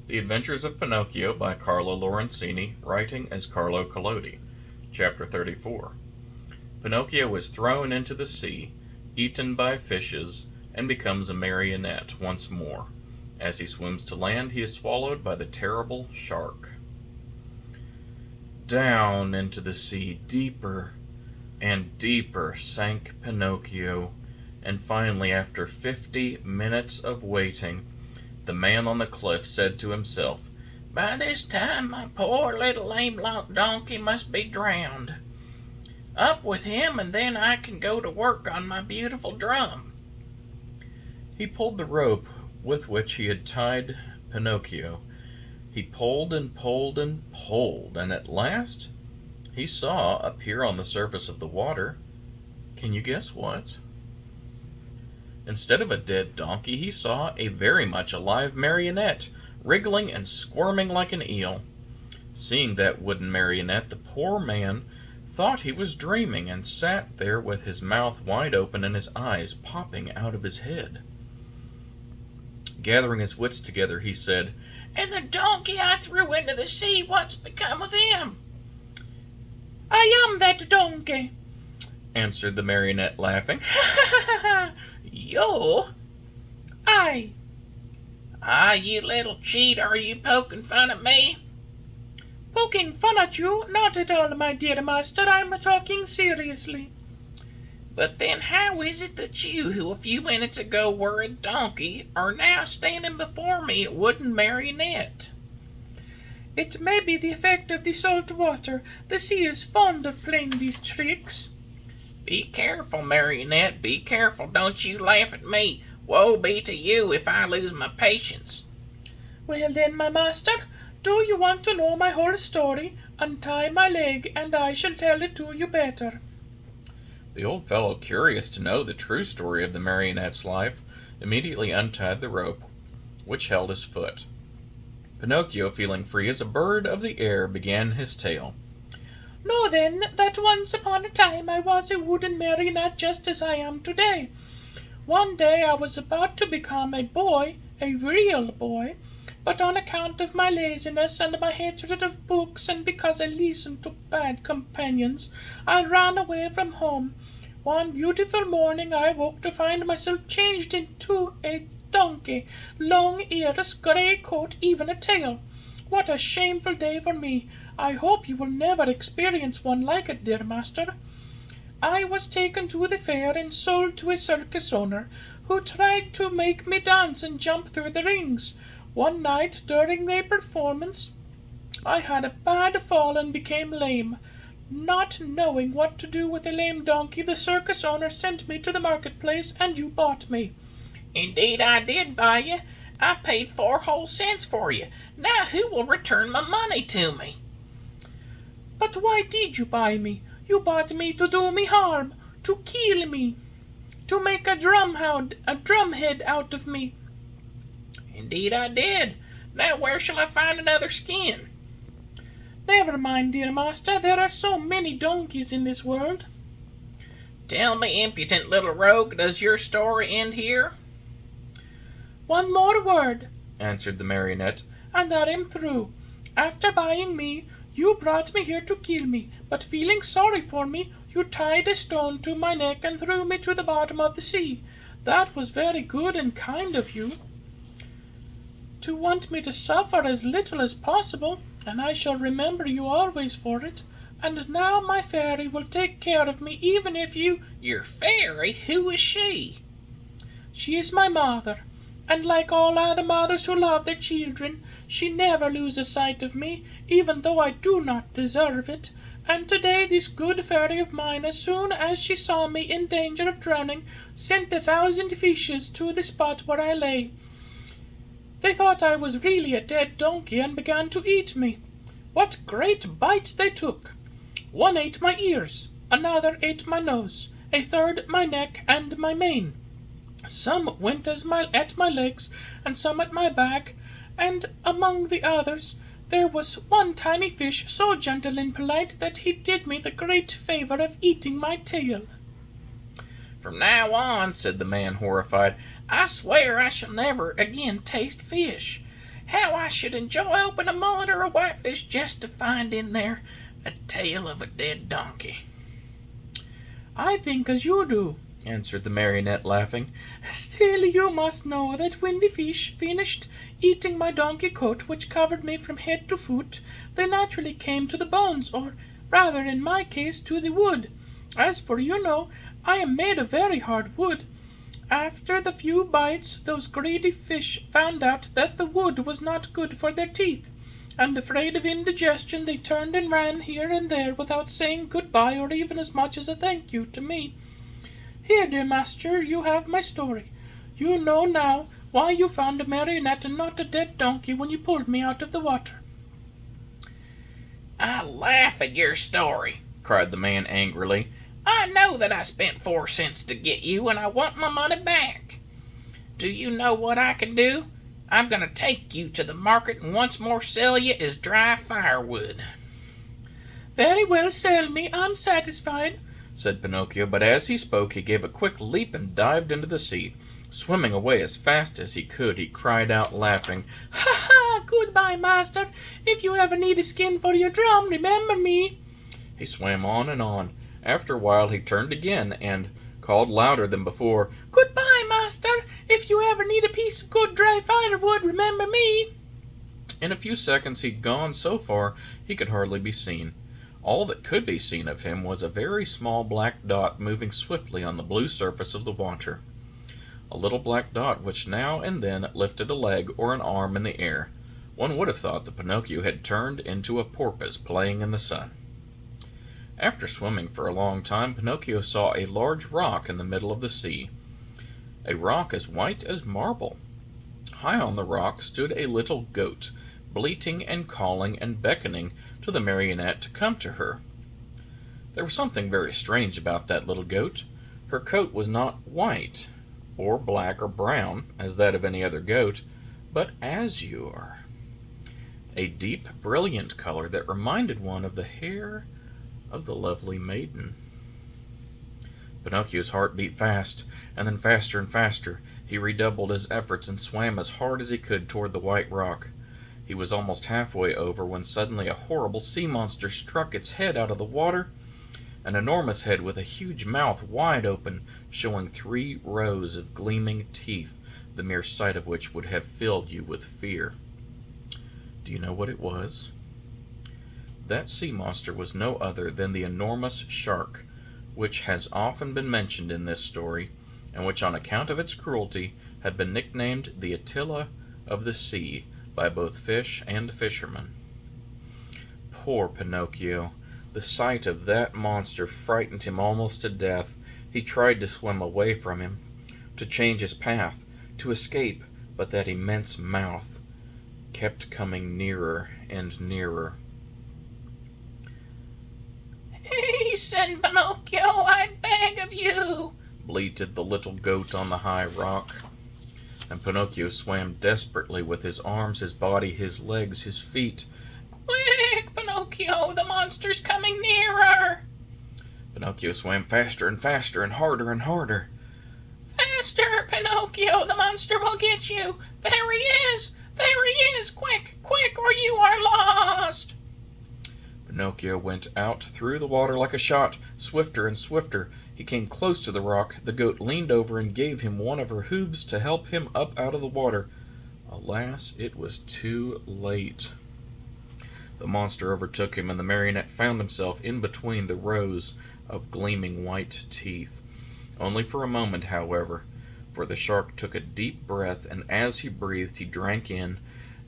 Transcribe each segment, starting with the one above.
The Adventures of Pinocchio by Carlo Lorenzini, writing as Carlo Collodi. Chapter 34. Pinocchio is thrown into the sea, eaten by fishes, and becomes a marionette once more. As he swims to land, he is swallowed by the terrible shark. Down into the sea, deeper and deeper sank Pinocchio, and finally, after 50 minutes of waiting, the man on the cliff said to himself, "By this time my poor little lame donkey must be drowned. Up with him, and then I can go to work on my beautiful drum." He pulled the rope with which he had tied Pinocchio. He pulled and pulled and pulled, and at last he saw appear on the surface of the water. Can you guess what? Instead of a dead donkey, he saw a very much alive marionette, wriggling and squirming like an eel. Seeing that wooden marionette, the poor man thought he was dreaming, and sat there with his mouth wide open and his eyes popping out of his head. Gathering his wits together, he said, "And the donkey I threw into the sea, what's become of him?" "I am that donkey," answered the marionette, laughing. "You?" "I." "Ah, you little cheat, are you poking fun at me?" "Poking fun at you? Not at all, my dear master. I'm talking seriously." "But then how is it that you, who a few minutes ago were a donkey, are now standing before me a wooden marionette?" "It may be the effect of the salt water. The sea is fond of playing these tricks." "Be careful, marionette, be careful. Don't you laugh at me. Woe be to you if I lose my patience." "Well then, my master, do you want to know my whole story? Untie my leg, and I shall tell it to you better." The old fellow, curious to know the true story of the marionette's life, immediately untied the rope which held his foot. Pinocchio, feeling free as a bird of the air, began his tale. "Know then that once upon a time I was a wooden marionette just as I am today. One day I was about to become a boy, a real boy, but on account of my laziness and my hatred of books, and because I listened to bad companions, I ran away from home. One beautiful morning I woke to find myself changed into a donkey, long ears, grey coat, even a tail. What a shameful day for me! I hope you will never experience one like it, dear master. I was taken to the fair and sold to a circus owner, who tried to make me dance and jump through the rings. One night during the performance I had a bad fall and became lame. Not knowing what to do with a lame donkey, the circus owner sent me to the marketplace, and you bought me." "Indeed I did buy you. I paid 4 whole cents for you. Now who will return my money to me?" "But why did you buy me? You bought me to do me harm, to kill me, to make a drumhead out of me." "Indeed I did. Now where shall I find another skin?" "Never mind, dear master. There are so many donkeys in this world." "Tell me, impudent little rogue, does your story end here?" "One more word," answered the marionette, "and I am through. After buying me, you brought me here to kill me, but feeling sorry for me, you tied a stone to my neck and threw me to the bottom of the sea. That was very good and kind of you, to want me to suffer as little as possible, and I shall remember you always for it. And now my fairy will take care of me, even if you—" "Your fairy? Who is she?" "She is my mother, and like all other mothers who love their children, she never loses sight of me, even though I do not deserve it. And today this good fairy of mine, as soon as she saw me in danger of drowning, sent 1,000 fishes to the spot where I lay. They thought I was really a dead donkey and began to eat me. What great bites they took! One ate my ears, another ate my nose, a third my neck and my mane. Some went at my legs, and some at my back, and among the others there was one tiny fish so gentle and polite that he did me the great favor of eating my tail." "From now on," said the man, horrified, "I swear I shall never again taste fish. How I should enjoy opening a mullet or a whitefish just to find in there a tail of a dead donkey." "I think as you do," answered the Marionette, laughing. "Still, you must know that when the fish finished eating my donkey coat, which covered me from head to foot, they naturally came to the bones, or rather, in my case, to the wood. As for I am made of very hard wood. After the few bites, those greedy fish found out that the wood was not good for their teeth, and afraid of indigestion, they turned and ran here and there without saying good-bye or even as much as a thank you to me. Here, dear master, you have my story. You know now why you found a marionette and not a dead donkey when you pulled me out of the water." "I laugh at your story," cried the man angrily. "I know that I spent 4 cents to get you, and I want my money back. Do you know what I can do? I'm going to take you to the market and once more sell you as dry firewood." "Very well, sell me. I'm satisfied," said Pinocchio, but as he spoke he gave a quick leap and dived into the sea. Swimming away as fast as he could, he cried out, laughing, "Ha ha! Goodbye, master. If you ever need a skin for your drum, remember me." He swam on and on. After a while he turned again and called louder than before, "Goodbye, master. If you ever need a piece of good dry firewood, remember me." In a few seconds he'd gone so far he could hardly be seen. All that could be seen of him was a very small black dot moving swiftly on the blue surface of the water. A little black dot which now and then lifted a leg or an arm in the air. One would have thought that Pinocchio had turned into a porpoise playing in the sun. After swimming for a long time, Pinocchio saw a large rock in the middle of the sea. A rock as white as marble. High on the rock stood a little goat, bleating and calling and beckoning to the marionette to come to her. There was something very strange about that little goat. Her coat was not white, or black or brown, as that of any other goat, but azure, a deep, brilliant color that reminded one of the hair of the lovely maiden. Pinocchio's heart beat fast, and then faster and faster. He redoubled his efforts and swam as hard as he could toward the white rock. He was almost halfway over when suddenly a horrible sea monster struck its head out of the water, an enormous head with a huge mouth wide open, showing 3 rows of gleaming teeth, the mere sight of which would have filled you with fear. Do you know what it was? That sea monster was no other than the enormous shark, which has often been mentioned in this story, and which on account of its cruelty had been nicknamed the Attila of the sea by both fish and fishermen. Poor Pinocchio! The sight of that monster frightened him almost to death. He tried to swim away from him, to change his path, to escape, but that immense mouth kept coming nearer and nearer. "Hasten, Pinocchio, I beg of you," bleated the little goat on the high rock. And Pinocchio swam desperately with his arms, his body, his legs, his feet. "Quick, Pinocchio, the monster's coming nearer." Pinocchio swam faster and faster and harder and harder. "Faster, Pinocchio, the monster will get you. There he is! There he is! Quick, quick, or you are lost!" Pinocchio went out through the water like a shot, swifter and swifter. He came close to the rock. The goat leaned over and gave him one of her hooves to help him up out of the water. Alas, it was too late. The monster overtook him, and the marionette found himself in between the rows of gleaming white teeth. Only for a moment, however, for the shark took a deep breath, and as he breathed he drank in,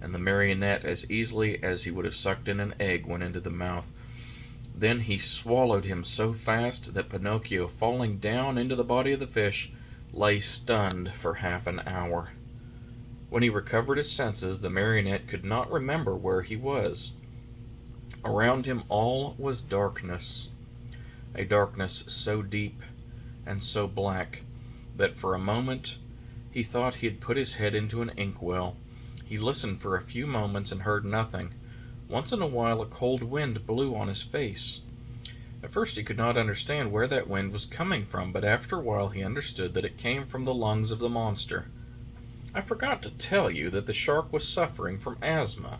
and the marionette as easily as he would have sucked in an egg went into the mouth. Then he swallowed him so fast that Pinocchio, falling down into the body of the fish, lay stunned for half an hour. When he recovered his senses, the marionette could not remember where he was. Around him all was darkness, a darkness so deep and so black that for a moment he thought he had put his head into an inkwell. He listened for a few moments and heard nothing. Once in a while a cold wind blew on his face. At first he could not understand where that wind was coming from, but after a while he understood that it came from the lungs of the monster. I forgot to tell you that the shark was suffering from asthma,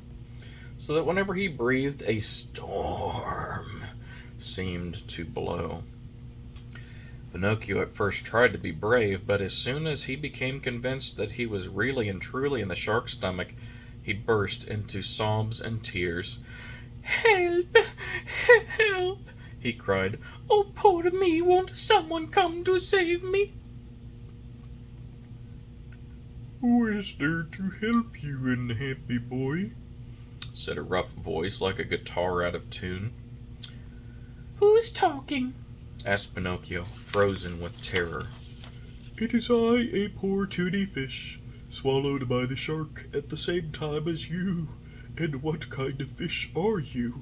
so that whenever he breathed, a storm seemed to blow. Pinocchio at first tried to be brave, but as soon as he became convinced that he was really and truly in the shark's stomach, he burst into sobs and tears. "Help! Help!" he cried. "Oh, poor me! Won't someone come to save me?" "Who is there to help you, unhappy boy?" said a rough voice like a guitar out of tune. "Who's talking?" asked Pinocchio, frozen with terror. "It is I, a poor puny fish, swallowed by the shark at the same time as you. And what kind of fish are you?"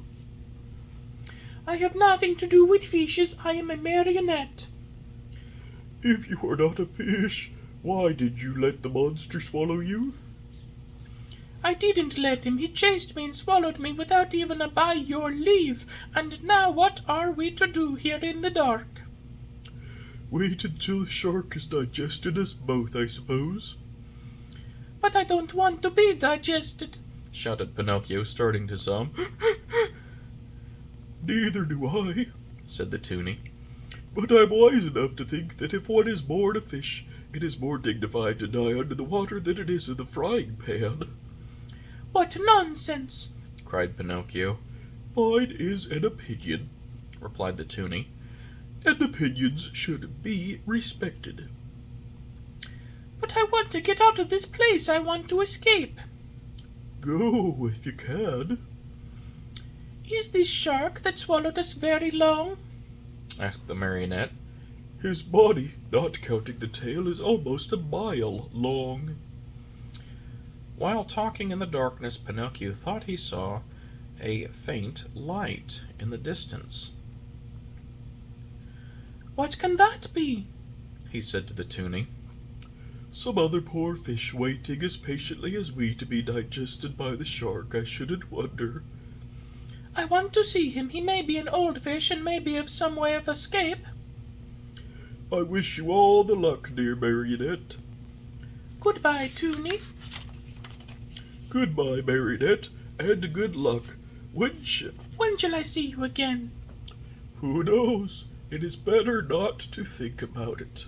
"I have nothing to do with fishes. I am a marionette." "If you are not a fish, why did you let the monster swallow you?" "I didn't let him. He chased me and swallowed me without even a by your leave. And now what are we to do here in the dark?" "Wait until the shark has digested us both, I suppose." "But I don't want to be digested," shouted Pinocchio, starting to sob. "Neither do I," said the Toonie. "but I'm wise enough to think that if one is born a fish, it is more dignified to die under the water than it is in the frying pan." "What nonsense!" cried Pinocchio. "Mine is an opinion," replied the Toonie. "and opinions should be respected." "But I want to get out of this place. I want to escape." "Go, if you can." "Is this shark that swallowed us very long?" asked the marionette. "His body, not counting the tail, is almost a mile long." While talking in the darkness, Pinocchio thought he saw a faint light in the distance. "What can that be?" he said to the Toonie. "Some other poor fish waiting as patiently as we to be digested by the shark, I shouldn't wonder." "I want to see him. He may be an old fish and may be of some way of escape." "I wish you all the luck, dear Marionette." "Goodbye, Toonie." "Goodbye, Marionette, and good luck. When shall I see you again?" Who knows? It is better not to think about it."